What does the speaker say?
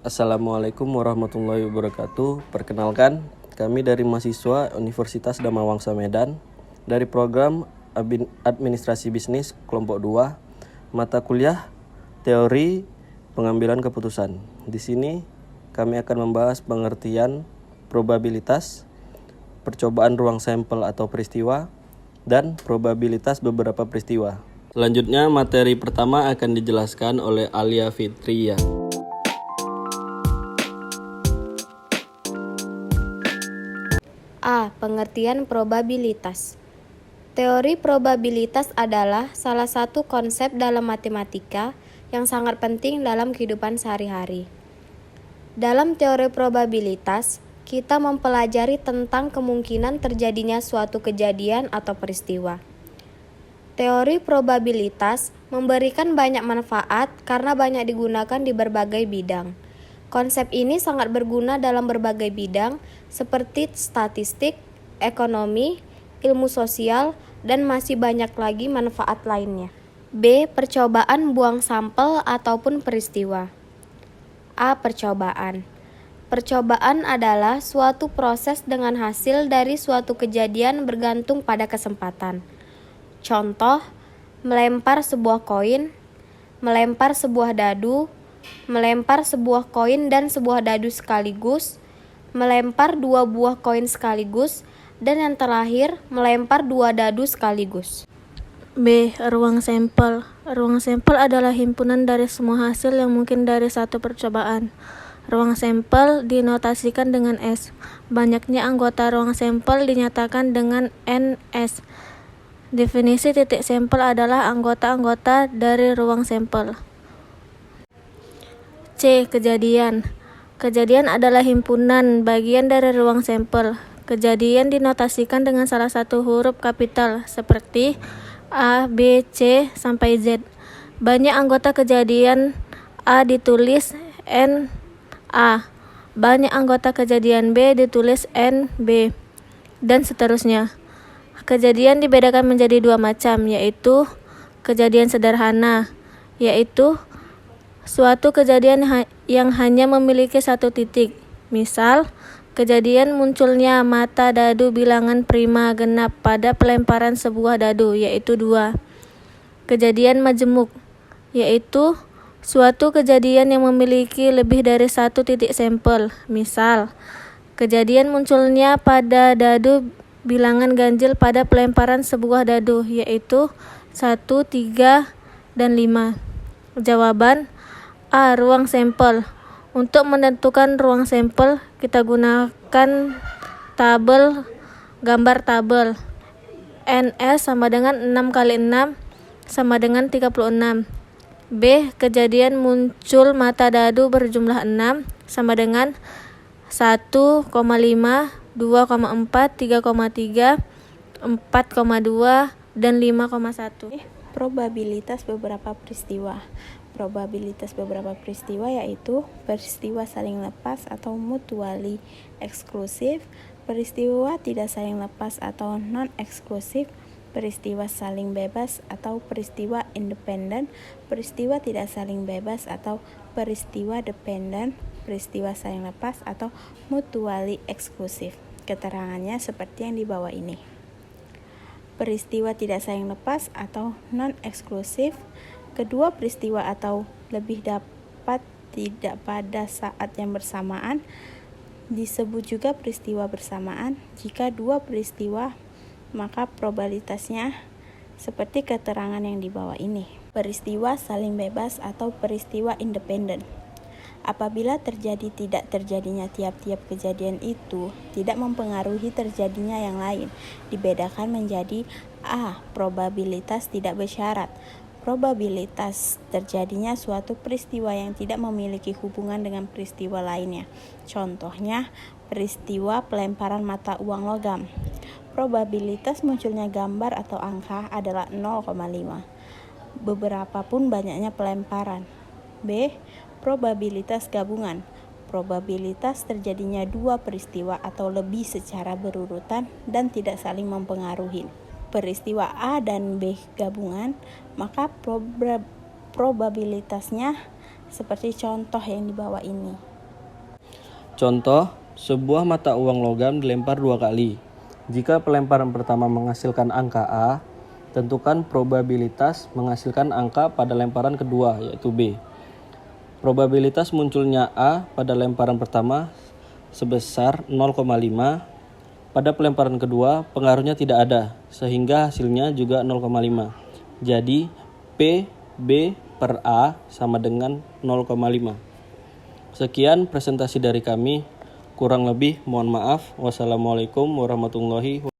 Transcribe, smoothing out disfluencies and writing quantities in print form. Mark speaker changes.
Speaker 1: Assalamualaikum warahmatullahi wabarakatuh. Perkenalkan, kami dari mahasiswa Universitas Dharma Wangsa Medan dari program Administrasi Bisnis kelompok 2, mata kuliah Teori Pengambilan Keputusan. Di sini kami akan membahas pengertian probabilitas, percobaan ruang sampel atau peristiwa, dan probabilitas beberapa peristiwa. Selanjutnya, materi pertama akan dijelaskan oleh Alia Fitria.
Speaker 2: A. Pengertian probabilitas. Teori probabilitas adalah salah satu konsep dalam matematika yang sangat penting dalam kehidupan sehari-hari. Dalam teori probabilitas, kita mempelajari tentang kemungkinan terjadinya suatu kejadian atau peristiwa. Teori probabilitas memberikan banyak manfaat karena banyak digunakan di berbagai bidang. Konsep ini sangat berguna dalam berbagai bidang seperti statistik, ekonomi, ilmu sosial, dan masih banyak lagi manfaat lainnya. B. Percobaan buang sampel ataupun peristiwa. A. Percobaan. Percobaan adalah suatu proses dengan hasil dari suatu kejadian bergantung pada kesempatan. Contoh, melempar sebuah koin, melempar sebuah dadu, melempar sebuah koin dan sebuah dadu sekaligus, melempar 2 buah koin sekaligus, dan yang terakhir, melempar 2 dadu sekaligus.
Speaker 3: B. Ruang sampel. Ruang sampel adalah himpunan dari semua hasil yang mungkin dari satu percobaan. Ruang sampel dinotasikan dengan S. Banyaknya anggota ruang sampel dinyatakan dengan NS. Definisi titik sampel adalah anggota-anggota dari ruang sampel. C. Kejadian. Kejadian adalah himpunan bagian dari ruang sampel. Kejadian dinotasikan dengan salah satu huruf kapital seperti A, B, C, sampai Z. Banyak anggota kejadian A ditulis N, A. Banyak anggota kejadian B ditulis N, B. Dan seterusnya. Kejadian dibedakan menjadi 2 macam, yaitu kejadian sederhana, yaitu suatu kejadian yang hanya memiliki satu titik. Misal, kejadian munculnya mata dadu bilangan prima genap pada pelemparan sebuah dadu, yaitu 2. Kejadian majemuk, yaitu suatu kejadian yang memiliki lebih dari satu titik sampel. Misal, kejadian munculnya pada dadu bilangan ganjil pada pelemparan sebuah dadu, yaitu 1, 3, dan 5. Jawaban A. Ruang sampel. Untuk menentukan ruang sampel, kita gunakan gambar tabel. NS sama dengan 6 kali 6 sama dengan 36. B. Kejadian muncul mata dadu berjumlah 6 sama dengan 1,5, 2,4, 3,3, 4,2, dan 5,1.
Speaker 4: Probabilitas beberapa peristiwa. Probabilitas beberapa peristiwa yaitu peristiwa saling lepas atau mutually eksklusif, peristiwa tidak saling lepas atau non-eksklusif, peristiwa saling bebas atau peristiwa independen, peristiwa tidak saling bebas atau peristiwa dependen, peristiwa saling lepas atau mutually eksklusif. Keterangannya seperti yang di bawah ini. Peristiwa tidak saling lepas atau non-eksklusif, kedua peristiwa atau lebih dapat tidak pada saat yang bersamaan, disebut juga peristiwa bersamaan. Jika 2 peristiwa, maka probabilitasnya seperti keterangan yang di bawah ini. Peristiwa saling bebas atau peristiwa independen. Apabila terjadi tidak terjadinya tiap-tiap kejadian itu tidak mempengaruhi terjadinya yang lain, dibedakan menjadi A. Probabilitas tidak bersyarat. Probabilitas terjadinya suatu peristiwa yang tidak memiliki hubungan dengan peristiwa lainnya. Contohnya, peristiwa pelemparan mata uang logam. Probabilitas munculnya gambar atau angka adalah 0,5. Beberapapun banyaknya pelemparan. B. Probabilitas gabungan. Probabilitas terjadinya 2 peristiwa atau lebih secara berurutan dan tidak saling mempengaruhi. Peristiwa A dan B gabungan, maka probabilitasnya seperti contoh yang di bawah ini.
Speaker 1: Contoh, sebuah mata uang logam dilempar 2 kali. Jika pelemparan pertama menghasilkan angka A, tentukan probabilitas menghasilkan angka pada lemparan kedua, yaitu B. Probabilitas munculnya A pada lemparan pertama sebesar 0,5. Pada pelemparan kedua, pengaruhnya tidak ada, sehingga hasilnya juga 0,5. Jadi, P, B, per A sama dengan 0,5. Sekian presentasi dari kami. Kurang lebih mohon maaf. Wassalamualaikum warahmatullahi wabarakatuh.